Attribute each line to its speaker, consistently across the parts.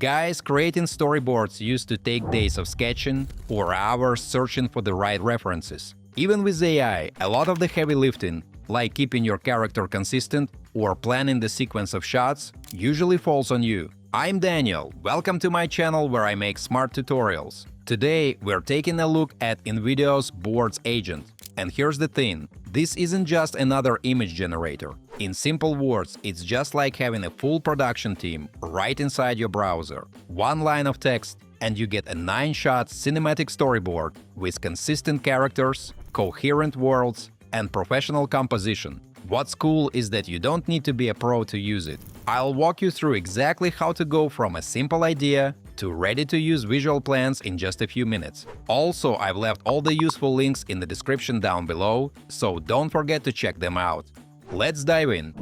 Speaker 1: Guys, creating storyboards used to take days of sketching or hours searching for the right references. Even with AI, a lot of the heavy lifting, like keeping your character consistent or planning the sequence of shots, usually falls on you. I'm Daniel, welcome to my channel where I make smart tutorials. Today, we're taking a look at Invideo's Boards agent. And here's the thing, this isn't just another image generator. In simple words, it's just like having a full production team right inside your browser. One line of text, and you get a 9-shot cinematic storyboard with consistent characters, coherent worlds, and professional composition. What's cool is that you don't need to be a pro to use it. I'll walk you through exactly how to go from a simple idea to ready-to-use visual plans in just a few minutes. Also, I've left all the useful links in the description down below, so don't forget to check them out. Let's dive in.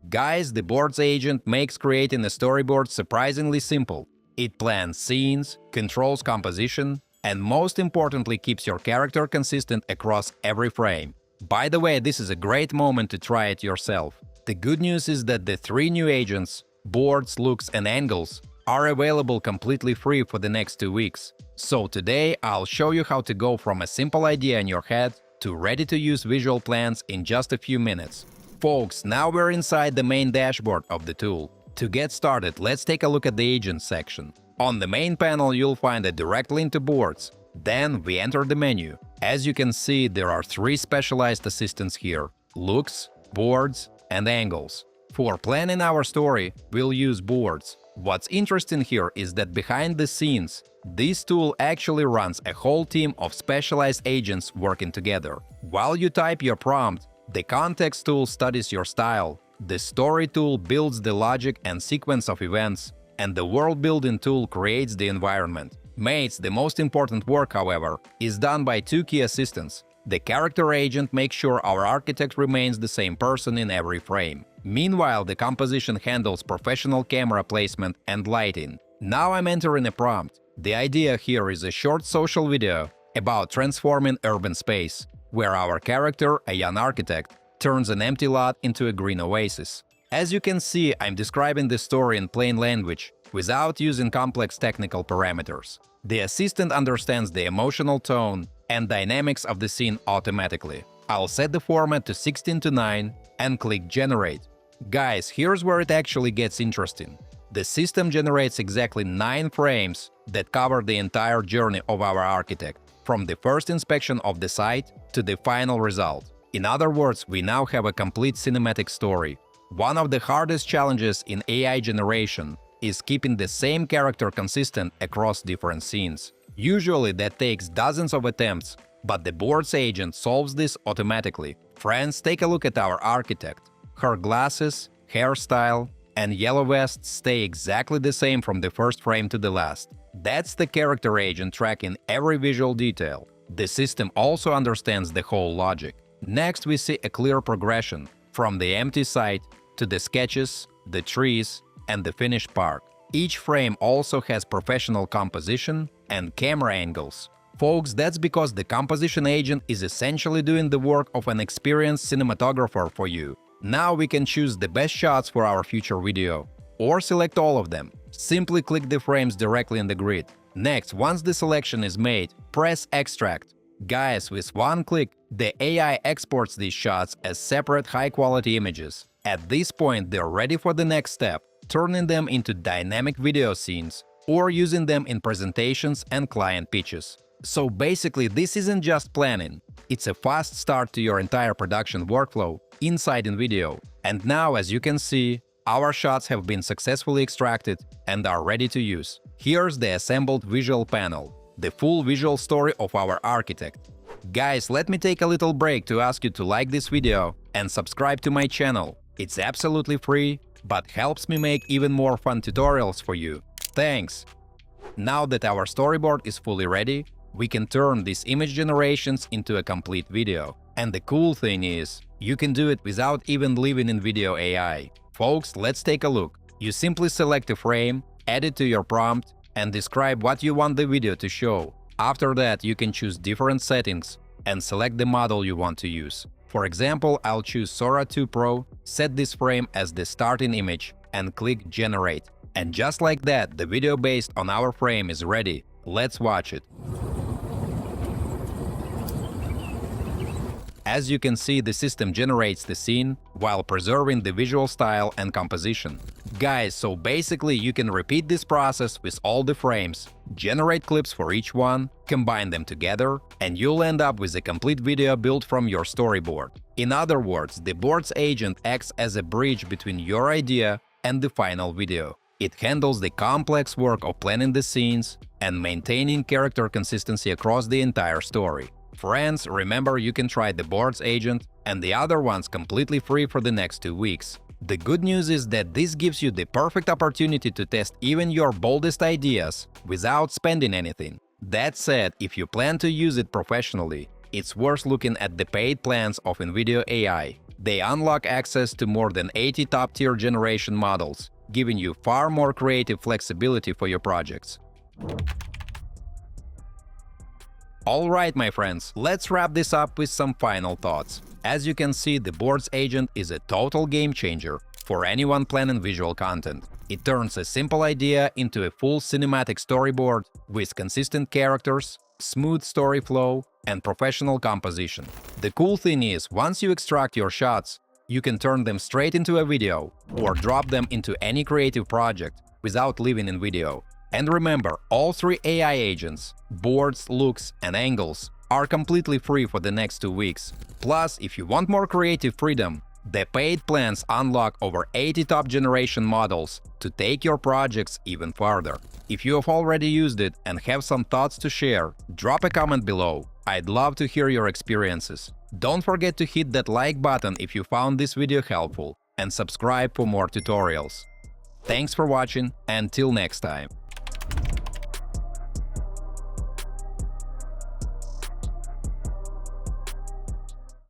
Speaker 1: Guys, the Boards agent makes creating a storyboard surprisingly simple. It plans scenes, controls composition, and most importantly keeps your character consistent across every frame. By the way, this is a great moment to try it yourself. The good news is that the 3 new agents, Boards, Looks, and Angles, are available completely free for the next 2 weeks. So today I'll show you how to go from a simple idea in your head to ready-to-use visual plans in just a few minutes. Folks, now we're inside the main dashboard of the tool. To get started, let's take a look at the Agents section. On the main panel, you'll find a direct link to Boards. Then we enter the menu. As you can see, there are 3 specialized assistants here: Looks, Boards, and Angles. For planning our story, we'll use Boards. What's interesting here is that behind the scenes, this tool actually runs a whole team of specialized agents working together. While you type your prompt, the Context tool studies your style, the Story tool builds the logic and sequence of events, and the World Building tool creates the environment. Mates, the most important work, however, is done by 2 key assistants. The Character agent makes sure our architect remains the same person in every frame. Meanwhile, the Composition handles professional camera placement and lighting. Now I'm entering a prompt. The idea here is a short social video about transforming urban space, where our character, a young architect, turns an empty lot into a green oasis. As you can see, I'm describing the story in plain language, without using complex technical parameters. The assistant understands the emotional tone and dynamics of the scene automatically. I'll set the format to 16:9 and click Generate. Guys, here's where it actually gets interesting. The system generates exactly 9 frames that cover the entire journey of our architect, from the first inspection of the site to the final result. In other words, we now have a complete cinematic story. One of the hardest challenges in AI generation is keeping the same character consistent across different scenes. Usually that takes dozens of attempts, but the Boards agent solves this automatically. Friends, take a look at our architect. Her glasses, hairstyle, and yellow vest stay exactly the same from the first frame to the last. That's the Character agent tracking every visual detail. The system also understands the whole logic. Next, we see a clear progression from the empty site to the sketches, the trees, and the finished park. Each frame also has professional composition and camera angles. Folks, that's because the Composition agent is essentially doing the work of an experienced cinematographer for you. Now we can choose the best shots for our future video, or select all of them. Simply click the frames directly in the grid. Next, once the selection is made, press Extract. Guys, with one click, the AI exports these shots as separate high-quality images. At this point, they're ready for the next step, turning them into dynamic video scenes or using them in presentations and client pitches. So basically, this isn't just planning. It's a fast start to your entire production workflow inside Invideo. And now, as you can see, our shots have been successfully extracted and are ready to use. Here's the assembled visual panel, the full visual story of our architect. Guys, let me take a little break to ask you to like this video and subscribe to my channel. It's absolutely free, but helps me make even more fun tutorials for you. Thanks! Now that our storyboard is fully ready, we can turn these image generations into a complete video. And the cool thing is, you can do it without even leaving Invideo AI. Folks, let's take a look. You simply select a frame, add it to your prompt, and describe what you want the video to show. After that, you can choose different settings and select the model you want to use. For example, I'll choose Sora 2 Pro, set this frame as the starting image, and click Generate. And just like that, the video based on our frame is ready. Let's watch it. As you can see, the system generates the scene while preserving the visual style and composition. Guys, so basically you can repeat this process with all the frames, generate clips for each one, combine them together, and you'll end up with a complete video built from your storyboard. In other words, the board's agent acts as a bridge between your idea and the final video. It handles the complex work of planning the scenes and maintaining character consistency across the entire story. Friends, remember you can try the board's agent and the other ones completely free for the next 2 weeks. The good news is that this gives you the perfect opportunity to test even your boldest ideas without spending anything. That said, if you plan to use it professionally, it's worth looking at the paid plans of Invideo AI. They unlock access to more than 80 top-tier generation models, giving you far more creative flexibility for your projects. Alright, my friends, let's wrap this up with some final thoughts. As you can see, the board's agent is a total game changer for anyone planning visual content. It turns a simple idea into a full cinematic storyboard with consistent characters, smooth story flow, and professional composition. The cool thing is, once you extract your shots, you can turn them straight into a video or drop them into any creative project without leaving Invideo. And remember, all 3 AI agents, boards, looks, and angles are completely free for the next 2 weeks. Plus, if you want more creative freedom, the paid plans unlock over 80 top generation models to take your projects even farther. If you have already used it and have some thoughts to share, drop a comment below. I'd love to hear your experiences. Don't forget to hit that like button if you found this video helpful, and subscribe for more tutorials. Thanks for watching, and till next time.